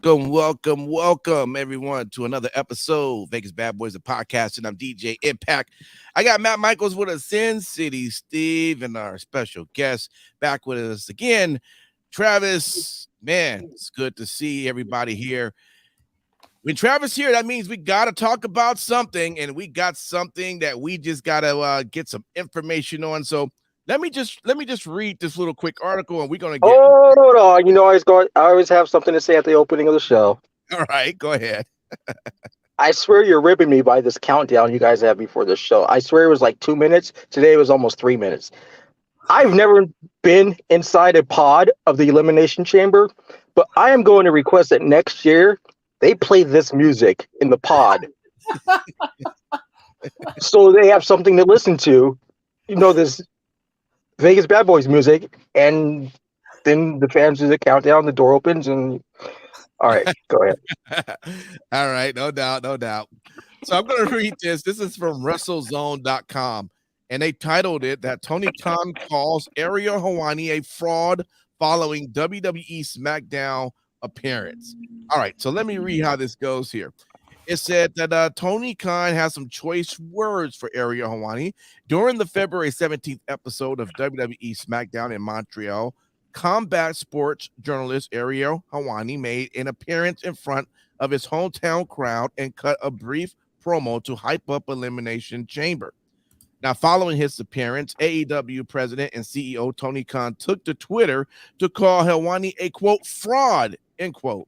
Welcome, everyone, to another episode Vegas Bad Boys, the podcast, and I'm DJ Impact. I got Matt Michaels with us, Sin City Steve, and our special guest back with us again, Travis. Man, it's good to see everybody here. When Travis here, that means we got to talk about something, and we got something that we just got to get some information on. So let me just read this little quick article, and we're gonna get. Oh no! I always have something to say at the opening of the show. All right, go ahead. I swear you're ripping me by this countdown you guys have before the show. I swear it was like 2 minutes. Today it was almost 3 minutes. I've never been inside a pod of the Elimination Chamber, but I am going to request that next year they play this music in the pod, so they have something to listen to. This Vegas Bad Boys music, and then the fans do the countdown, the door opens, and all right, go ahead. All right, no doubt. So I'm going to read this. This is from WrestleZone.com, and they titled it that Tony Khan calls Ariel Helwani a fraud following WWE SmackDown appearance. All right, so let me read how this goes here. It said that Tony Khan has some choice words for Ariel Helwani. During the February 17th episode of WWE SmackDown in Montreal, combat sports journalist Ariel Helwani made an appearance in front of his hometown crowd and cut a brief promo to hype up Elimination Chamber. Now, following his appearance, AEW president and CEO Tony Khan took to Twitter to call Helwani a, quote, fraud, end quote,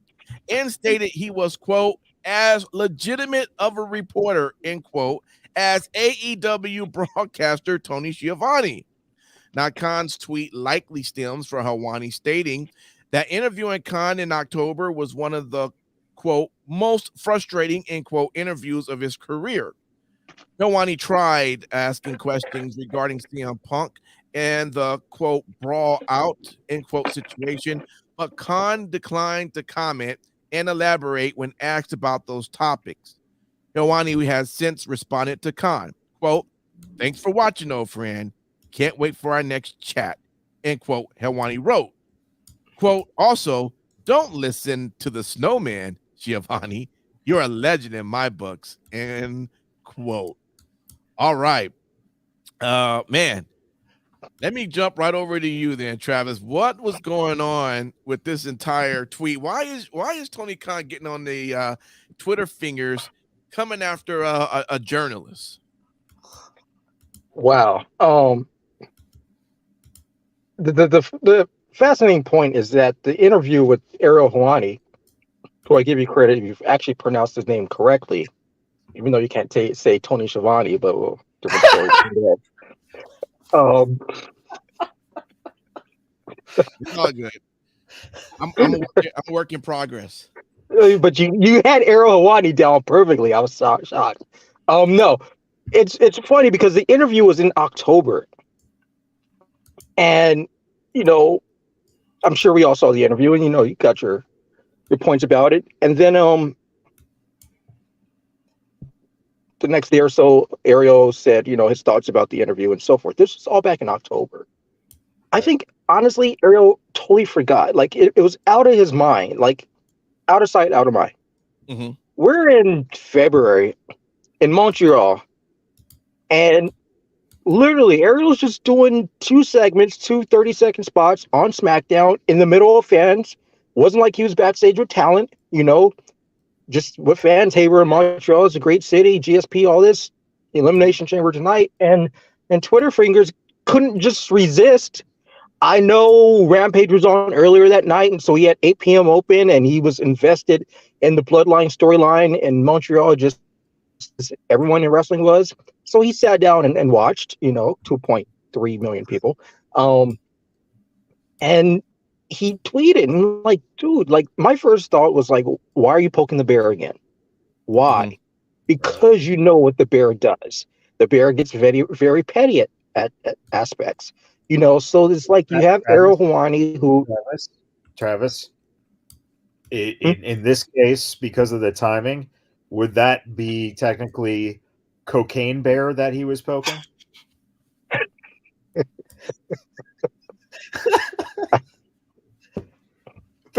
and stated he was, quote, as legitimate of a reporter, end quote, as AEW broadcaster Tony Schiavone. Now, Khan's tweet likely stems from Helwani stating that interviewing Khan in October was one of the, quote, most frustrating, end quote, interviews of his career. Helwani tried asking questions regarding CM Punk and the, quote, brawl out, end quote, situation, but Khan declined to comment and elaborate when asked about those topics. Helwani has since responded to Khan, quote, thanks for watching, old friend. Can't wait for our next chat, end quote, Helwani wrote. Quote, also, don't listen to the snowman, Schiavone. You're a legend in my books, end quote. All right. Man, let me jump right over to you then, Travis. What was going on with this entire tweet? Why is Tony Khan getting on the Twitter fingers coming after a journalist? Wow. The fascinating point is that the interview with Ariel Helwani, who I give you credit if you've actually pronounced his name correctly, even though you can't say Tony Schiavone, but well, different story. It's all good. I'm a work in progress. But you had Ariel Helwani down perfectly. I was shocked. No, it's funny because the interview was in October, and I'm sure we all saw the interview, and you got your points about it, and then the next day or so, Ariel said his thoughts about the interview and so forth. This was all back in October. I think honestly, Ariel totally forgot. Like it was out of his mind. Like out of sight, out of mind. Mm-hmm. We're in February in Montreal, and literally Ariel's just doing two segments, two 30-second spots on SmackDown in the middle of fans. Wasn't like he was backstage with talent, just with fans. Hey, we're in Montreal. It's a great city. GSP, all this. Elimination Chamber tonight. And Twitter fingers couldn't just resist. I know Rampage was on earlier that night, and so he had 8 p.m. open, and he was invested in the Bloodline storyline in Montreal, just as everyone in wrestling was. So he sat down and watched, 2.3 million people. And he tweeted, and like, dude, like my first thought was like, why are you poking the bear again? Why? Mm-hmm. Because you know what the bear does. The bear gets very, very petty at aspects. So it's like you have Ariel Helwani who Travis. In this case, because of the timing, would that be technically cocaine bear that he was poking?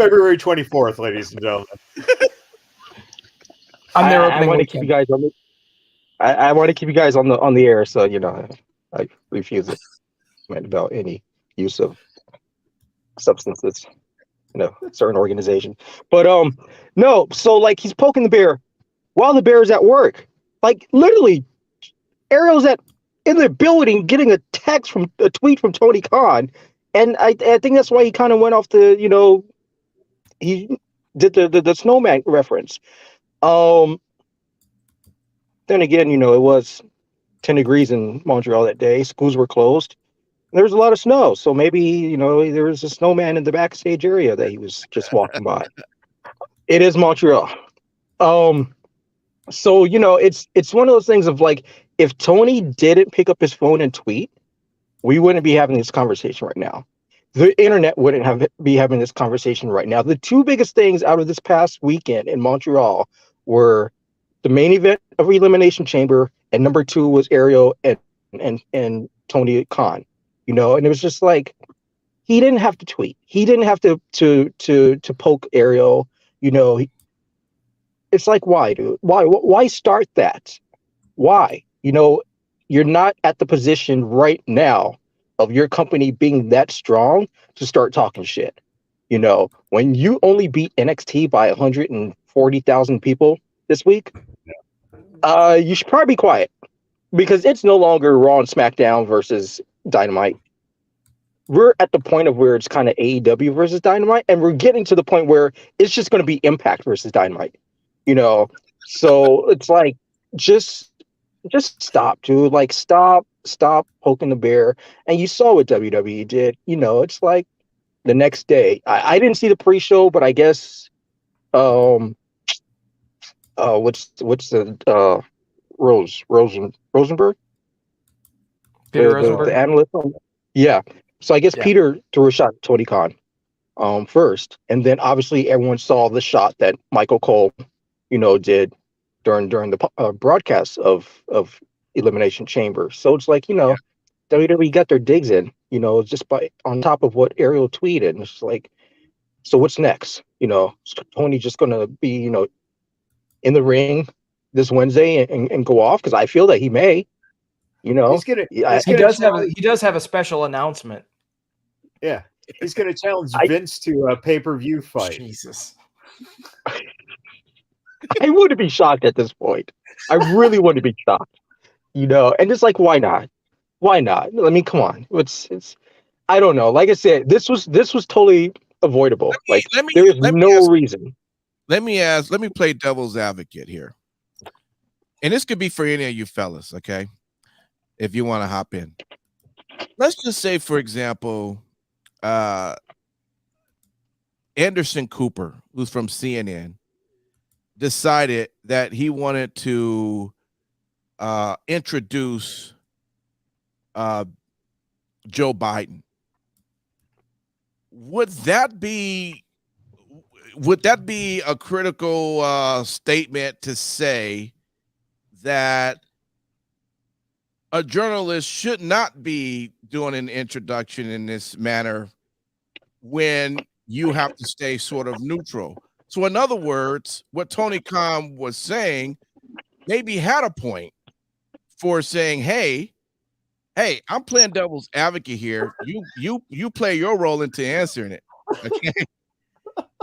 February 24th, ladies and gentlemen. I'm there I opening want to keep you weekend. guys on the. I want to keep you guys on the air, so I refuse to comment about any use of substances, certain organization. But no, so like he's poking the bear while the bear is at work. Like literally, Ariel's in the building getting a tweet from Tony Khan, and I think that's why he kind of went off he did the snowman reference. Then again, it was 10 degrees in Montreal that day. Schools were closed. There was a lot of snow, so maybe there was a snowman in the backstage area that he was just walking by. It is Montreal. So it's one of those things of like, if Tony didn't pick up his phone and tweet, we wouldn't be having this conversation right now. The internet wouldn't be having this conversation right now. The two biggest things out of this past weekend in Montreal were the main event of Elimination Chamber, and number two was Ariel and Tony Khan. And it was just like, he didn't have to tweet. He didn't have to poke Ariel. It's like, why, dude? Why start that? Why? You're not at the position right now of your company being that strong to start talking shit. When you only beat NXT by 140,000 people this week, you should probably be quiet, because it's no longer Raw and SmackDown versus Dynamite. We're at the point of where it's kind of AEW versus Dynamite, and we're getting to the point where it's just going to be Impact versus Dynamite. So it's like, just stop, dude. Like, stop poking the bear. And you saw what WWE did. It's like the next day. I didn't see the pre-show, but I guess what's the Rosenberg? Peter Rosenberg. The analyst. Yeah. So I guess Peter threw a shot at Tony Khan first, and then obviously everyone saw the shot that Michael Cole did during the broadcast of Elimination Chamber. So it's like, WWE got their digs in, just by on top of what Ariel tweeted. And it's like, so what's next? Is Tony just gonna be, in the ring this Wednesday and go off? Because I feel that he may. He does have a special announcement. Yeah, he's going to challenge Vince to a pay-per-view fight. Jesus. I wouldn't be shocked at this point. I really wouldn't be shocked. And it's like, why not? Why not? I mean, come on. It's I don't know. Like I said, this was totally avoidable. There is no reason. Let me play devil's advocate here. And this could be for any of you fellas, okay? If you want to hop in. Let's just say, for example, Anderson Cooper, who's from CNN, decided that he wanted to introduce Joe Biden. Would that be a critical statement to say that a journalist should not be doing an introduction in this manner when you have to stay sort of neutral? So in other words, what Tony Khan was saying maybe had a point for saying, hey, I'm playing devil's advocate here. You play your role into answering it. Okay.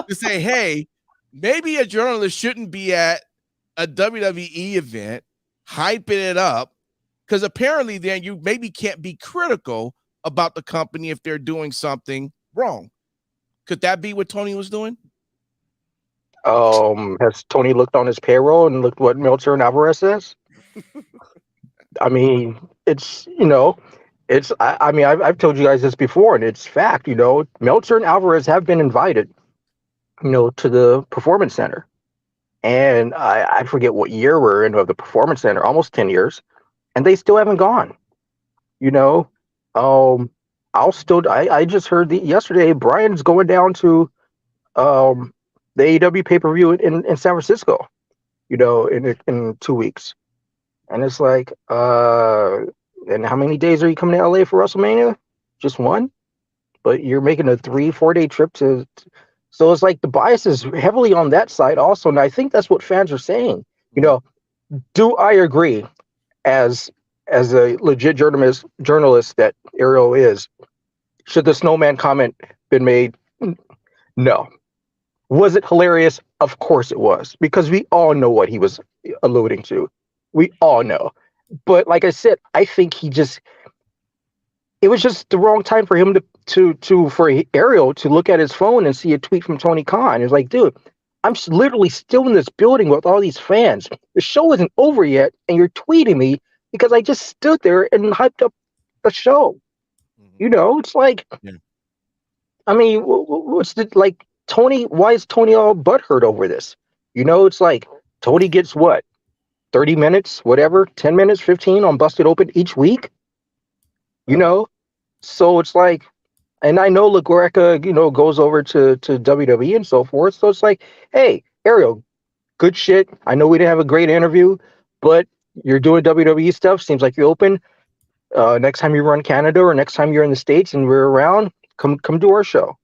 To say, hey, maybe a journalist shouldn't be at a WWE event hyping it up, because apparently then you maybe can't be critical about the company if they're doing something wrong. Could that be what Tony was doing? Has Tony looked on his payroll and looked what Meltzer and Alvarez says? I mean, it's, I mean, I've told you guys this before, and it's fact, Meltzer and Alvarez have been invited, to the Performance Center. And I forget what year we're in of the Performance Center, almost 10 years, and they still haven't gone. I just heard yesterday Brian's going down to the AEW pay-per-view in San Francisco, in 2 weeks. And it's like, and how many days are you coming to LA for WrestleMania? Just one? But you're making a 3-4 day trip to So it's like the bias is heavily on that side also, and I think that's what fans are saying. You know, do I agree as a legit journalist that Ariel is? Should the snowman comment been made? No. Was it hilarious? Of course it was, because we all know what he was alluding to. We all know. But like I said, I think it was just the wrong time for him for Ariel to look at his phone and see a tweet from Tony Khan. It's like, dude, I'm literally still in this building with all these fans. The show isn't over yet, and you're tweeting me because I just stood there and hyped up the show. You know, it's like, Yeah. I mean, what's the like Tony? Why is Tony all butthurt over this? You know, it's like Tony gets what, 30 minutes, whatever, 10 minutes, 15 on Busted Open each week. You know, so it's like, and I know LaGreca, you know, goes over to WWE and so forth. So it's like, hey, Ariel, good shit. I know we didn't have a great interview, but you're doing WWE stuff. Seems like you're open. Next time you run Canada or next time you're in the States and we're around, come do our show.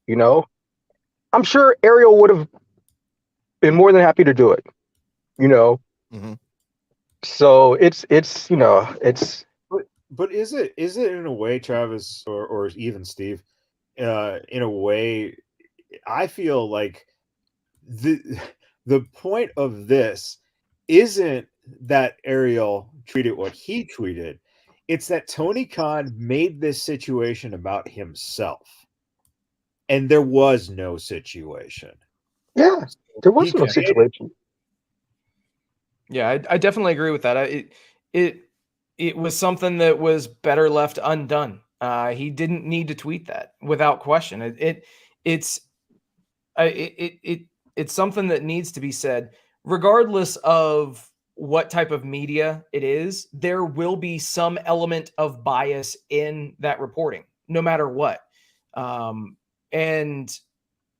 You know, I'm sure Ariel would have been more than happy to do it. You know, so it's you know it's. But is it in a way, Travis, or even Steve, in a way, I feel like the point of this isn't that Ariel tweeted what he tweeted. It's that Tony Khan made this situation about himself. And there was no situation. Yeah, there was no situation. Yeah, I definitely agree with that. It was something that was better left undone. He didn't need to tweet that without question. It's something that needs to be said, regardless of what type of media it is. There will be some element of bias in that reporting, no matter what, and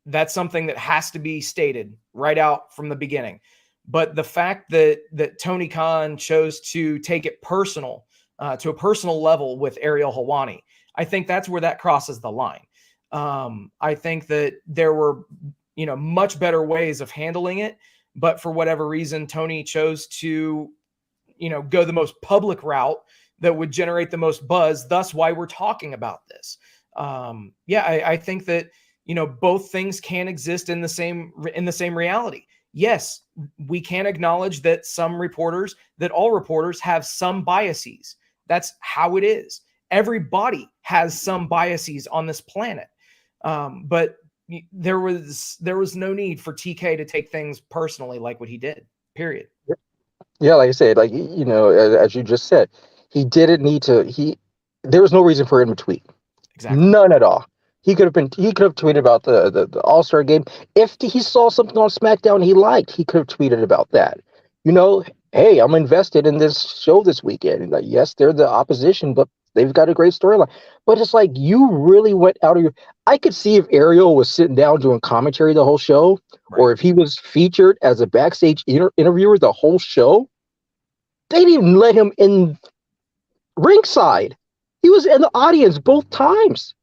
that's something that has to be stated right out from the beginning. But the fact that Tony Khan chose to take it personal, to a personal level with Ariel Helwani, I think that's where that crosses the line. I think that there were, you know, much better ways of handling it, but for whatever reason, Tony chose to, you know, go the most public route that would generate the most buzz. Thus, why we're talking about this. I think that, you know, both things can exist in the same reality. Yes, we can acknowledge that all reporters have some biases. That's how it is. Everybody has some biases on this planet. But there was no need for TK to take things personally like what he did, period. Yeah, like I said, like, you know, as you just said, he didn't need to, there was no reason for him to tweet. Exactly. None at all. He could have tweeted about the All-Star game. If he saw something on SmackDown he liked, he could have tweeted about that. You know, hey, I'm invested in this show this weekend. And like, yes, they're the opposition, but they've got a great storyline. But it's like, you really went out of your... I could see if Ariel was sitting down doing commentary the whole show, right, or if he was featured as a backstage interviewer the whole show, they didn't even let him in ringside. He was in the audience both times.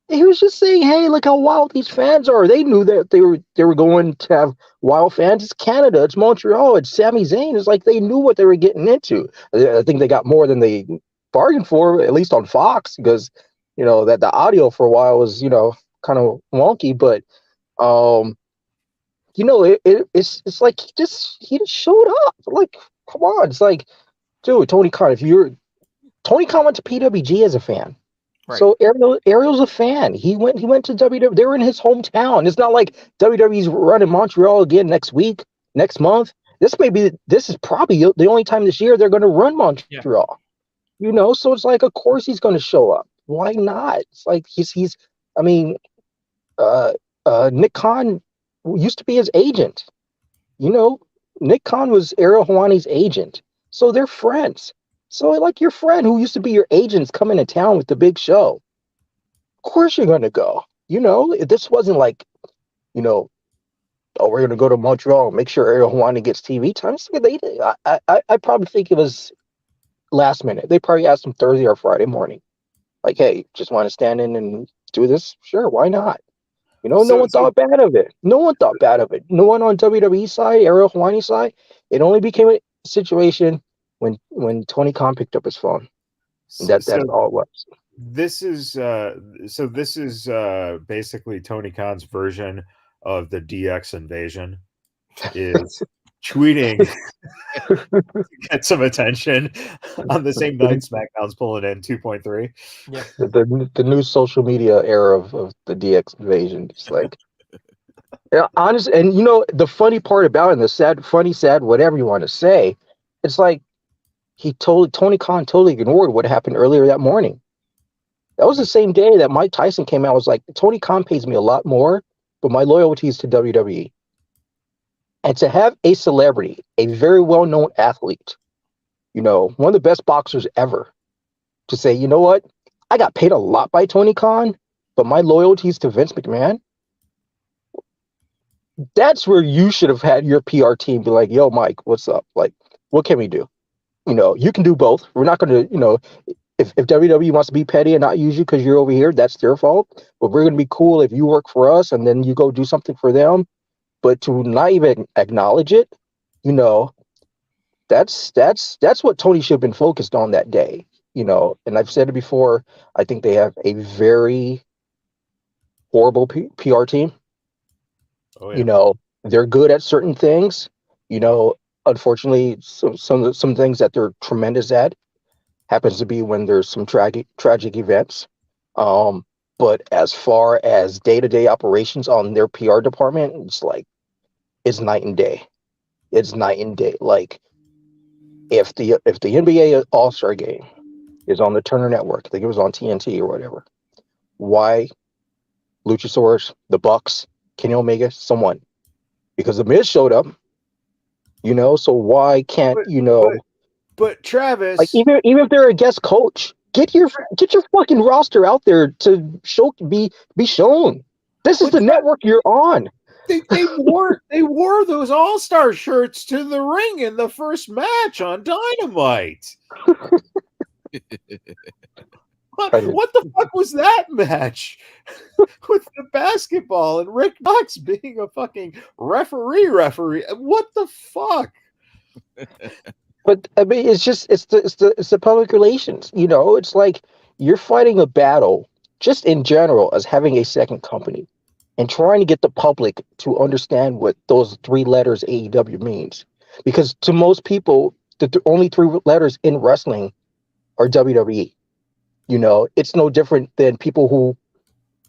He was just saying, hey, look how wild these fans are. They knew that they were going to have wild fans. It's Canada. It's Montreal. It's Sami Zayn. It's like they knew what they were getting into. I think they got more than they bargained for, at least on Fox, because, you know, that the audio for a while was, you know, kind of wonky. But, you know, it's like he just showed up. Like, come on. It's like, dude, Tony Khan, Tony Khan went to PWG as a fan. Right. So Ariel's a fan. He went to WWE. They were in his hometown. It's not like WWE's running Montreal again next month. This is probably the only time this year they're going to run Montreal. Yeah. You know, so it's like, of course he's going to show up. Why not? It's like he's. I mean, Nick Khan used to be his agent. You know, Nick Khan was Ariel Helwani's agent, so they're friends. So, like, your friend who used to be your agent's coming to town with the big show. Of course you're going to go. You know, this wasn't like, you know, oh, we're going to go to Montreal and make sure Ariel Helwani gets TV time. I probably think it was last minute. They probably asked him Thursday or Friday morning. Like, hey, just want to stand in and do this? Sure, why not? You know, no one thought bad of it. No one thought bad of it. No one on WWE side, Ariel Helwani side. It only became a situation when Tony Khan picked up his phone. That's all it was. This is basically Tony Khan's version of the DX invasion. Is tweeting to get some attention on the same night SmackDown's pulling in 2.3. Yeah, the new social media era of the DX invasion. It's like, yeah, honest. And you know, the funny part about it, and the sad, whatever you want to say, it's like Tony Khan totally ignored what happened earlier that morning. That was the same day that Mike Tyson came out. Was like, Tony Khan pays me a lot more, but my loyalty is to WWE. And to have a celebrity, a very well-known athlete, you know, one of the best boxers ever, to say, you know what, I got paid a lot by Tony Khan, but my loyalty is to Vince McMahon. That's where you should have had your PR team be like, yo, Mike, what's up? Like, what can we do? You know, you can do both. We're not going to, you know, if WWE wants to be petty and not use you because you're over here, that's their fault. But we're going to be cool if you work for us and then you go do something for them. But to not even acknowledge it, you know, that's what Tony should have been focused on that day, you know. And I've said it before, I think they have a very horrible PR team. Oh, yeah. You know, they're good at certain things. You know, unfortunately, some things that they're tremendous at happens to be when there's some tragic events. But as far as day-to-day operations on their PR department, it's night and day. It's night and day. Like, if the NBA All-Star Game is on the Turner Network, I think it was on TNT or whatever, why Luchasaurus, the Bucks, Kenny Omega, someone? Because the Miz showed up, you know. So why can't But Travis, like even if they're a guest coach, get your fucking roster out there to be shown. This is the network you're on. They wore those All-Star shirts to the ring in the first match on Dynamite. What the fuck was that match with the basketball and Rick Knox being a fucking referee? What the fuck? But I mean, it's the public relations. You know, it's like you're fighting a battle just in general as having a second company and trying to get the public to understand what those 3 letters AEW means. Because to most people, the only 3 letters in wrestling are WWE. You know, it's no different than people who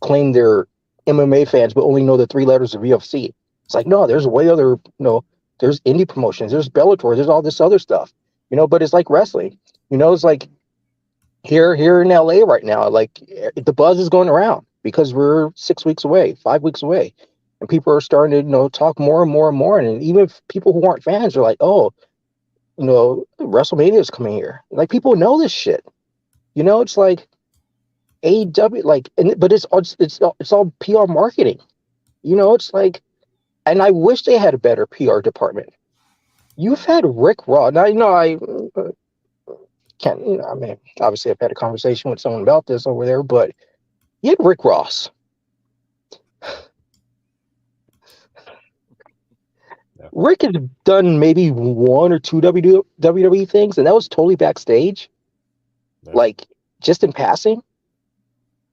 claim they're MMA fans but only know the 3 letters of UFC. It's like, no, there's way other, you know, there's indie promotions, there's Bellator, there's all this other stuff, you know. But it's like wrestling, you know. It's like here in LA right now, like the buzz is going around because we're 6 weeks away, 5 weeks away, and people are starting to, you know, talk more and more and more. And even if people who aren't fans are like, oh, you know, WrestleMania is coming here. Like, people know this shit, you know. It's like AEW, like, but it's all PR marketing, you know. It's like. And I wish they had a better PR department. You've had Rick Ross. Now, you know, I can't, you know, I mean, obviously I've had a conversation with someone about this over there, but you had Rick Ross. Yeah. Rick has done maybe 1 or 2 WWE things, and that was totally backstage. Yeah. Like, just in passing.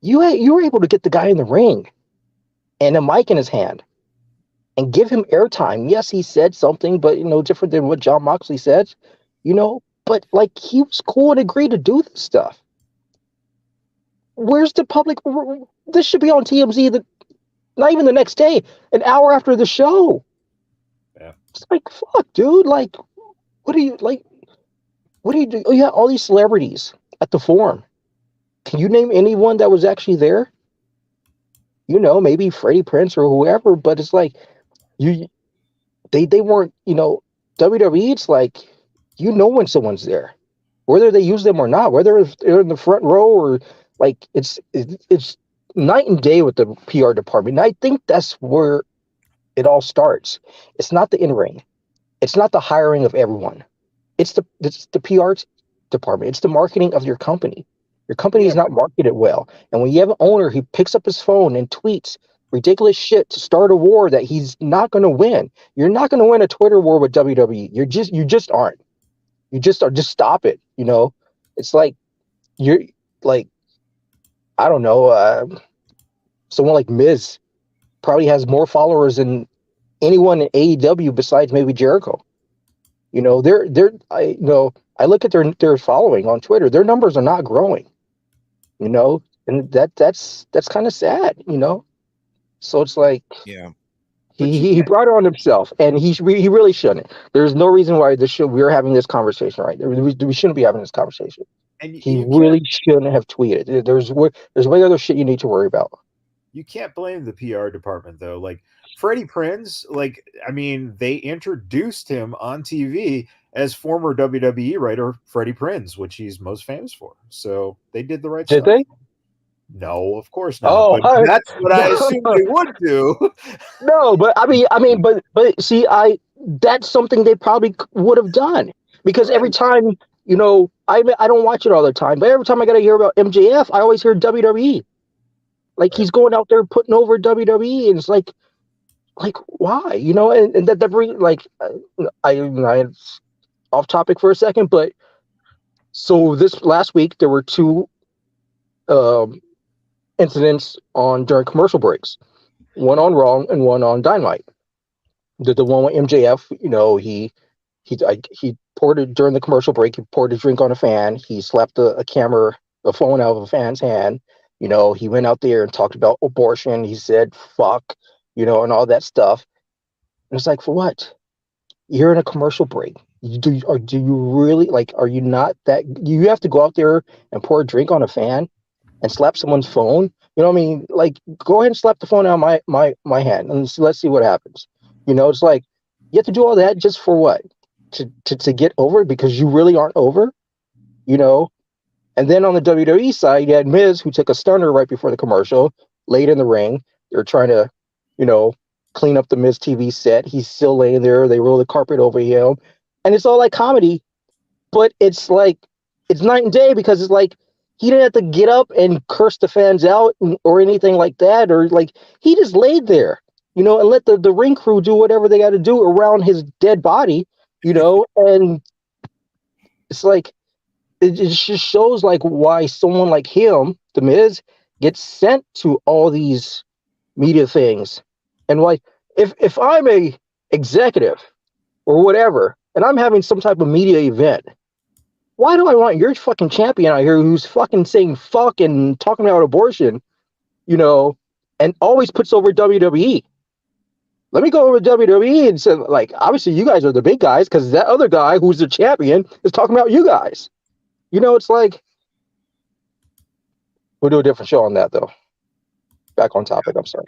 You were able to get the guy in the ring and a mic in his hand and give him airtime. Yes, he said something, but, you know, different than what Jon Moxley said, you know, but like, he was cool and agreed to do this stuff. Where's the public? This should be on TMZ not even the next day, an hour after the show. Yeah. It's like, fuck, dude. Like, what do you do? Oh, yeah, all these celebrities at the Forum. Can you name anyone that was actually there? You know, maybe Freddie Prinze or whoever, but it's like, they weren't, you know. WWE, it's like, you know, when someone's there, whether they use them or not, whether they're in the front row or like, it's night and day with the PR department. And I think that's where it all starts. It's not the in-ring, it's not the hiring of everyone, it's the PR department, it's the marketing of your company. Your company is not marketed well, and when you have an owner who picks up his phone and tweets ridiculous shit to start a war that he's not going to win. You're not going to win a Twitter war with WWE. You just aren't. You just are. Just stop it. You know, it's like you're like, I don't know, someone like Miz probably has more followers than anyone in AEW besides maybe Jericho. You know, I look at their following on Twitter. Their numbers are not growing. You know, and that's kind of sad. You know, so it's like Yeah. he brought it on himself, and he really shouldn't. There's no reason why we're having this conversation right. We shouldn't be having this conversation. And He you really shouldn't have tweeted. There's way other shit you need to worry about. You can't blame the PR department though. Like Freddie Prinze, like, I mean, they introduced him on TV as former WWE writer Freddie Prinze, which he's most famous for. So they did the right Did stuff. they? No, of course not. Oh, but that's what I assumed they would do. No, but but see, that's something they probably would have done, because every time, you know, I don't watch it all the time, but every time I got to hear about MJF, I always hear WWE. Like he's going out there putting over WWE, and it's like why, you know? And that brings like I off topic for a second, but so this last week there were two incidents during commercial breaks, one on Raw and one on Dynamite. The one with MJF, you know, he poured it during the commercial break. He poured his drink on a fan. He slapped a phone out of a fan's hand. You know, he went out there and talked about abortion. He said "fuck," you know, and all that stuff. And it's like, for what? You're in a commercial break. Do you really, like? Are you not that? You have to go out there and pour a drink on a fan and slap someone's phone? You know what I mean? Like, go ahead and slap the phone out of my hand, and let's see what happens. You know, it's like, you have to do all that just for what? To get over it, because you really aren't over, you know? And then on the WWE side, you had Miz, who took a stunner right before the commercial, laid in the ring. They were trying to, you know, clean up the Miz TV set. He's still laying there. They roll the carpet over him. And it's all like comedy, but it's like, it's night and day, because it's like, he didn't have to get up and curse the fans out or anything like that. Or like, he just laid there, you know, and let the ring crew do whatever they got to do around his dead body, you know. And it's like, it just shows like why someone like him, the Miz, gets sent to all these media things. And like, if I'm a executive or whatever, and I'm having some type of media event, why do I want your fucking champion out here who's fucking saying fuck and talking about abortion, you know, and always puts over WWE? Let me go over to WWE and say, like, obviously you guys are the big guys, because that other guy who's the champion is talking about you guys. You know, it's like, we'll do a different show on that though. Back on topic, I'm sorry.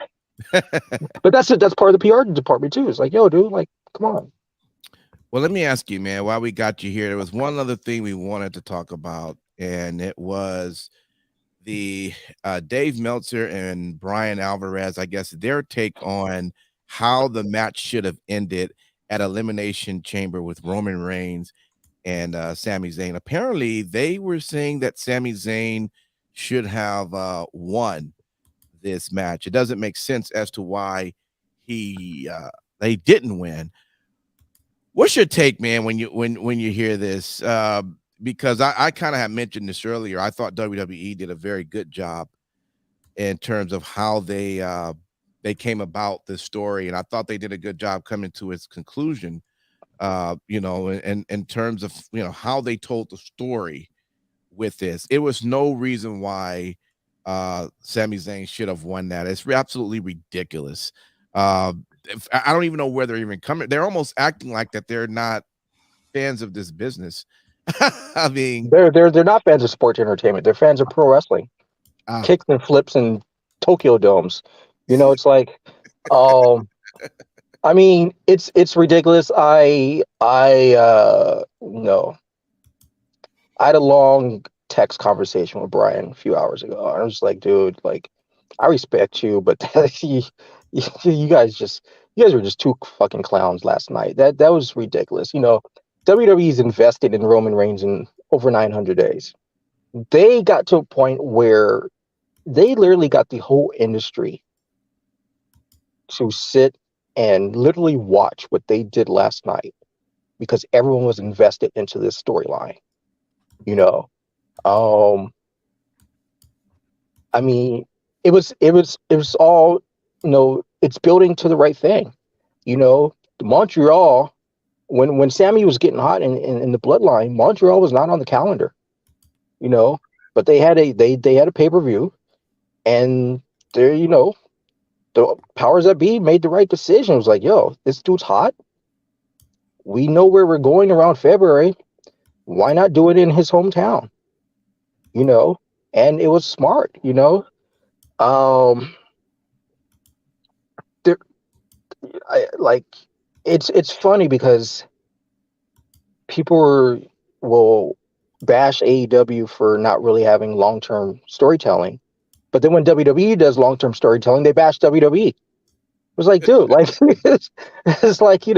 But that's it. That's part of the PR department too. It's like, yo, dude, like, come on. Well, let me ask you, man, while we got you here, there was one other thing we wanted to talk about, and it was the Dave Meltzer and Brian Alvarez, I guess, their take on how the match should have ended at Elimination Chamber with Roman Reigns and Sami Zayn. Apparently, they were saying that Sami Zayn should have won this match. It doesn't make sense as to why they didn't win. What's your take, man, when you hear this? Because I kind of had mentioned this earlier. I thought WWE did a very good job in terms of how they came about this story, and I thought they did a good job coming to its conclusion. You know, and in terms of, you know, how they told the story with this, it was no reason why Sami Zayn should have won that. It's absolutely ridiculous. I don't even know where they're even coming. They're almost acting like that they're not fans of this business. I mean, they're not fans of sports entertainment. They're fans of pro wrestling, kicks and flips and Tokyo domes. You know, it's like, I mean, it's ridiculous. No, I had a long text conversation with Brian a few hours ago. I was like, dude, like, I respect you, but you guys were just two fucking clowns last night. That was ridiculous. You know, WWE's invested in Roman Reigns in over 900 days. They got to a point where they literally got the whole industry to sit and literally watch what they did last night because everyone was invested into this storyline. You know, um, I mean, it was all, it's building to the right thing. Montreal, when Sammy was getting hot in the bloodline, Montreal was not on the calendar, you know, but they had a pay-per-view, and they're, the powers that be made the right decision. It was like, yo, this dude's hot. We know where we're going around February. Why not do it in his hometown? You know, and it was smart. Um, there, like, it's funny because people will bash AEW for not really having long term storytelling, but then when WWE does long term storytelling, they bash WWE. It was like, dude, like it's like, and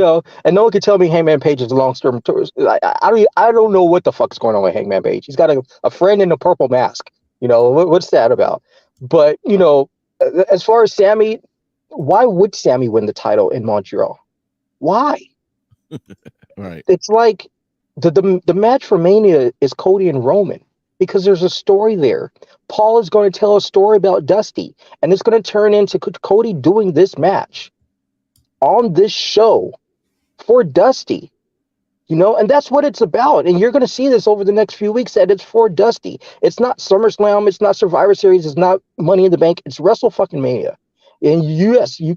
no one could tell me Hangman Page is a long term. I don't know what the fuck's going on with Hangman Page. He's got a friend in a purple mask. What's that about? But as far as Sammy, why would Sammy win the title in Montreal? Why? Right. It's like the match for Mania is Cody and Roman because there's a story there. Paul is going to tell a story about Dusty, and it's going to turn into Cody doing this match on this show for Dusty. And that's what it's about. And you're going to see this over the next few weeks that it's for Dusty. It's not SummerSlam. It's not Survivor Series. It's not Money in the Bank. It's Wrestle fucking Mania. And yes, you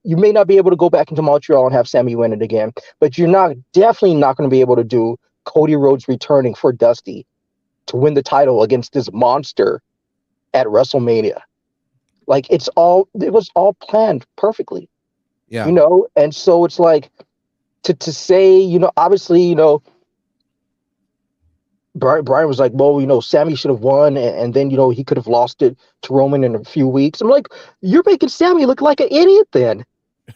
may not be able to go back into Montreal and have Sammy win it again, but you're definitely not going to be able to do Cody Rhodes returning for Dusty to win the title against this monster at WrestleMania. Like, it was all planned perfectly. Yeah. And so it's like to say, obviously, Brian was like, well, Sammy should have won, and then, he could have lost it to Roman in a few weeks. I'm like, you're making Sammy look like an idiot then.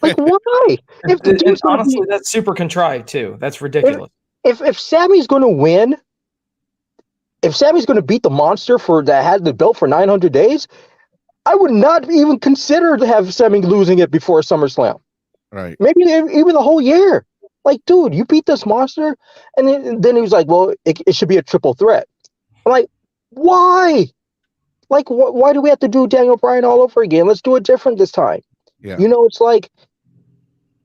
Like, why? And honestly, that's super contrived too. That's ridiculous. If Sammy's going to win, if Sammy's going to beat the monster that had the belt for 900 days, I would not even consider to have Sammy losing it before SummerSlam. Right. Maybe even the whole year. Like, dude, you beat this monster, and then he was like, well, it should be a triple threat. I'm like, why? Like, why do we have to do Daniel Bryan all over again? Let's do it different this time. Yeah. It's like,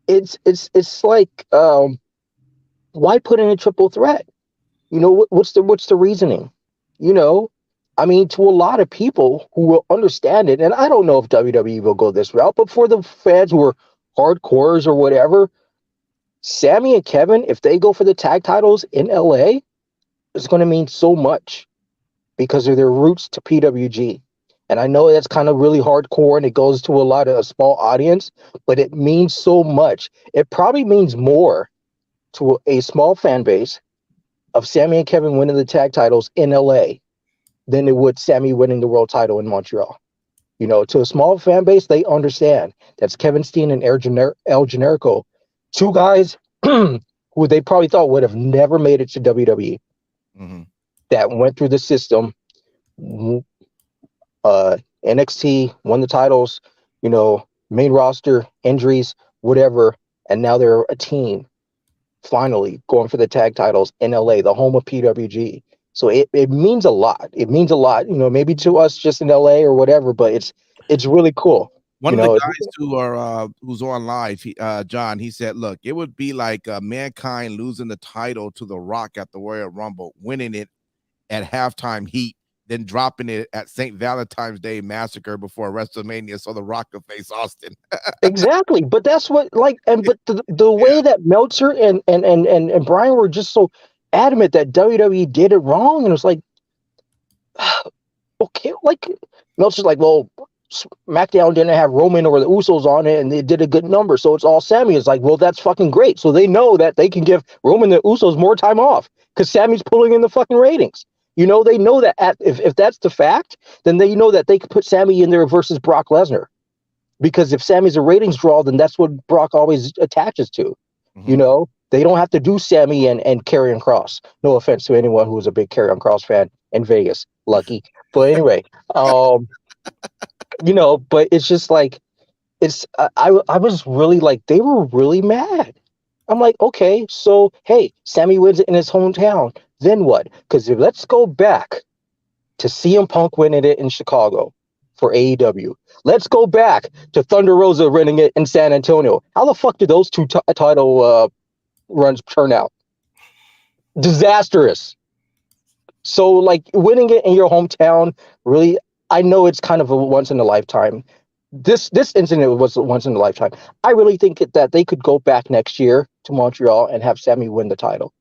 it's like, why put in a triple threat? What's the reasoning? I mean, to a lot of people who will understand it, and I don't know if WWE will go this route, but for the fans who are hardcores or whatever, Sammy and Kevin, if they go for the tag titles in LA, it's going to mean so much because of their roots to PWG. And I know that's kind of really hardcore and it goes to a small audience, but it means so much. It probably means more to a small fan base of Sammy and Kevin winning the tag titles in LA than it would Sammy winning the world title in Montreal. To a small fan base, they understand. That's Kevin Steen and El Generico. Two guys who they probably thought would have never made it to WWE, that went through the system, NXT, won the titles, main roster, injuries, whatever, and now they're a team, finally going for the tag titles in LA, the home of PWG. So it means a lot. It means a lot, maybe to us just in LA or whatever, but it's really cool. One of the guys who's on live, John, he said, look, it would be like Mankind losing the title to The Rock at the Royal Rumble, winning it at halftime heat, then dropping it at St. Valentine's Day Massacre before WrestleMania so The Rock could face Austin. Exactly. But that's what, but the way that Meltzer and Brian were just so adamant that WWE did it wrong, and it was like, okay, like, Meltzer's like, well, SmackDown didn't have Roman or the Usos on it, and they did a good number, so it's all Sammy. It's like, well, that's fucking great. So they know that they can give Roman and the Usos more time off because Sammy's pulling in the fucking ratings. They know that if that's the fact, then they know that they could put Sammy in there versus Brock Lesnar, because if Sammy's a ratings draw, then that's what Brock always attaches to. They don't have to do Sammy and Karrion Kross. No offense to anyone who was a big Karrion Kross fan in Vegas, lucky. But anyway, but it's just like, I was really like, they were really mad. I'm like, okay, so hey, Sammy wins it in his hometown. Then what? Because let's go back to CM Punk winning it in Chicago for AEW. Let's go back to Thunder Rosa winning it in San Antonio. How the fuck did those two title runs turn out? Disastrous. So, like, winning it in your hometown, really, I know it's kind of a once in a lifetime. This incident was once in a lifetime. I really think that they could go back next year to Montreal and have Sammy win the title.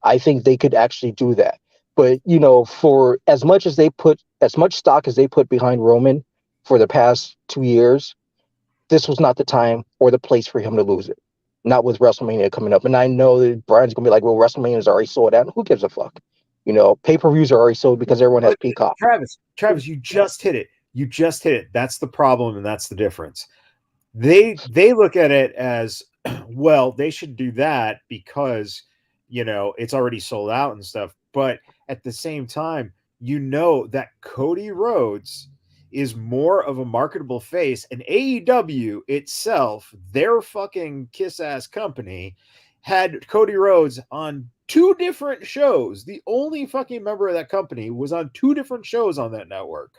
I think they could actually do that. But for as much stock as they put behind Roman for the past 2 years, this was not the time or the place for him to lose it. Not with WrestleMania coming up. And I know that Brian's gonna be like, well, WrestleMania is already sold out. Who gives a fuck? Pay-per-views are already sold because everyone has Peacock. Travis, you just hit it. You just hit it. That's the problem, and that's the difference. They look at it as, well, they should do that because it's already sold out and stuff. But at the same time, that Cody Rhodes is more of a marketable face, and AEW itself, their fucking kiss-ass company, had Cody Rhodes on 2 different shows. The only fucking member of that company was on 2 different shows on that network.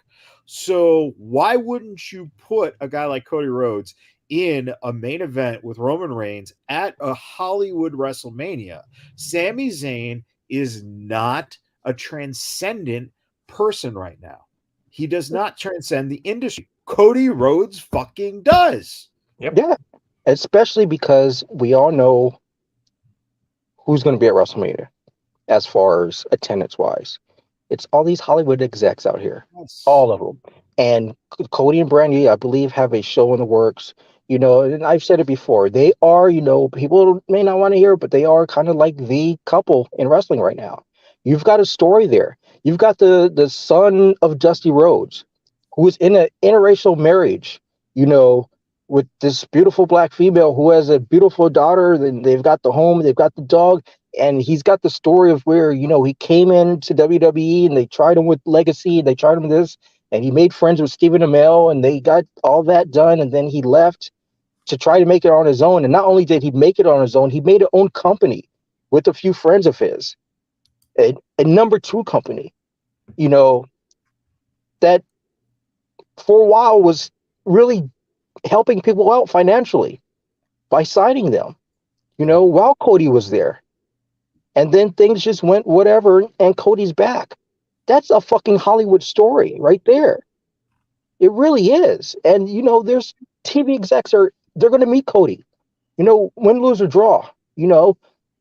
So why wouldn't you put a guy like Cody Rhodes in a main event with Roman Reigns at a Hollywood WrestleMania? Sami Zayn is not a transcendent person right now. He does not transcend the industry. Cody Rhodes fucking does. Yep. Yeah, especially because we all know who's going to be at WrestleMania as far as attendance-wise. It's all these Hollywood execs out here, all of them. And Cody and Brandy, I believe, have a show in the works. And I've said it before. They are, people may not want to hear it, but they are kind of like the couple in wrestling right now. You've got a story there. You've got the son of Dusty Rhodes, who is in an interracial marriage, with this beautiful black female who has a beautiful daughter. Then they've got the home, they've got the dog, and he's got the story of where, he came into WWE and they tried him with Legacy, and they tried him with this, and he made friends with Stephen Amell, and they got all that done, and then he left to try to make it on his own. And not only did he make it on his own, he made an own company with a few friends of his, a number 2 company, that for a while was really helping people out financially by signing them, while Cody was there. And then things just went whatever, and Cody's back. That's a fucking Hollywood story right there. It really is. And, there's TV execs they're going to meet Cody, win, lose, or draw,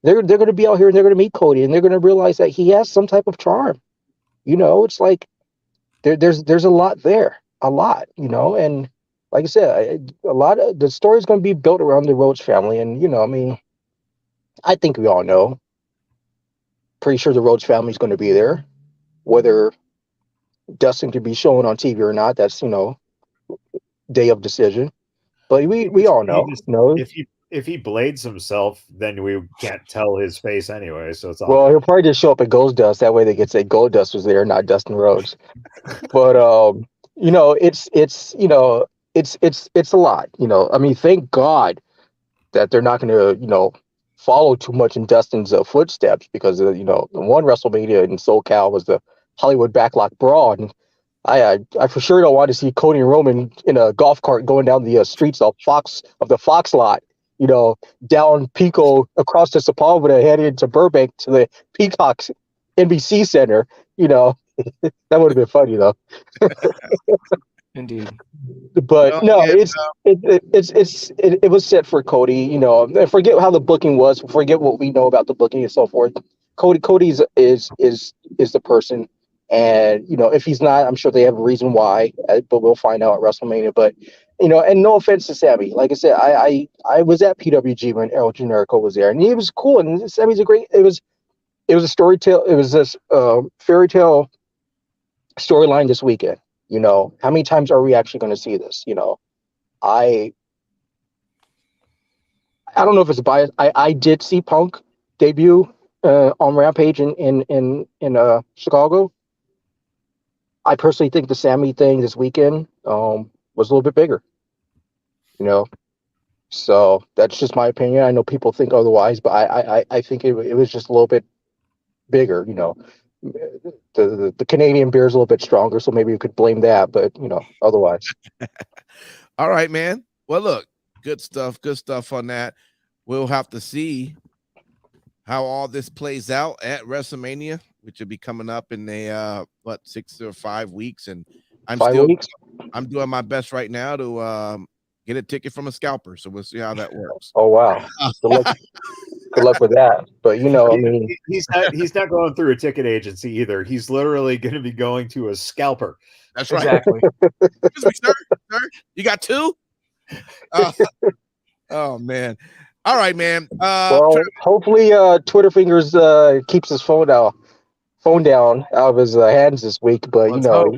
they're going to be out here and they're going to meet Cody, and they're going to realize that he has some type of charm. It's like there's a lot there, and like I said, a lot of the story is going to be built around the Rhodes family. And, I think we all know, pretty sure the Rhodes family is going to be there, whether Dustin could be shown on TV or not. That's, day of decision. But we all know. If he blades himself, then we can't tell his face anyway. So it's all well, he'll probably just show up at Goldust. That way they could say Goldust was there, not Dustin Rhodes. But it's a lot. Thank God that they're not going to follow too much in Dustin's footsteps, because the one WrestleMania in SoCal was the Hollywood Backlot Brawl, and I for sure don't want to see Cody and Roman in a golf cart going down the streets of the Fox lot, down Pico across the Sepulveda, heading into Burbank to the Peacock NBC Center. That would have been funny though. Indeed. But no, it was set for Cody. Forget how the booking was. Forget what we know about the booking and so forth. Cody's is the person, and if he's not, I'm sure they have a reason why. But we'll find out at WrestleMania. But and no offense to Sammy, like I said, I was at PWG when El Generico was there, and he was cool. And Sammy's a great. It was a story tale. It was this fairy tale storyline this weekend. How many times are we actually going to see this? I don't know if it's biased. I did see Punk debut on Rampage in Chicago. I personally think the Sammy thing this weekend was a little bit bigger. you know. So that's just my opinion. I know people think otherwise, but I think it was just a little bit bigger, you know. The Canadian beer is a little bit stronger, so maybe you could blame that, but you know, otherwise. All right, man. Well, look, good stuff on that. We'll have to see how all this plays out at WrestleMania, which will be coming up in 6 or 5 weeks, and I'm 5 weeks. I'm doing my best right now to get a ticket from a scalper, so we'll see how that works. Oh wow. Good luck with that. But you know, I mean, he's not going through a ticket agency either. He's literally going to be going to a scalper. That's right. Exactly. Excuse me, sir. You got 2? Oh man. All right, man. well, hopefully Twitter Fingers keeps his phone down out of his hands this week, but you know,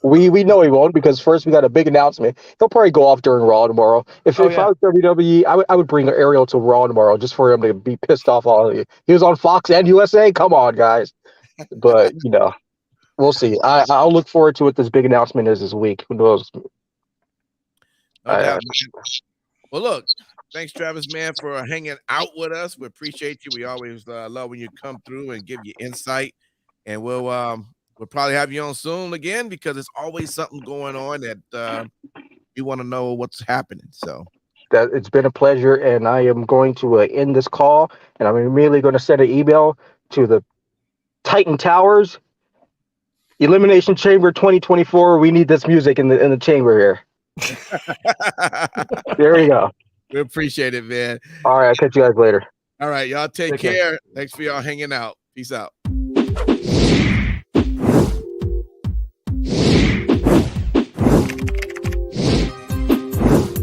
we know he won't, because first we got a big announcement. He'll probably go off during Raw tomorrow. If I was WWE, I would bring Ariel to Raw tomorrow just for him to be pissed off all of you. He was on Fox and USA. Come on, guys. But you know, we'll see. I'll look forward to what this big announcement is this week. Who knows? No doubt, man. Well, look, thanks, Travis, man, for hanging out with us. We appreciate you. We always love when you come through and give you insight. And we'll probably have you on soon again, because there's always something going on that you want to know what's happening. So that it's been a pleasure, and I am going to end this call, and I'm immediately going to send an email to the Titan Towers. Elimination Chamber 2024. We need this music in the chamber here. There you go. We appreciate it, man. All right, I'll catch you guys later. All right, y'all take care. Thanks for y'all hanging out. Peace out.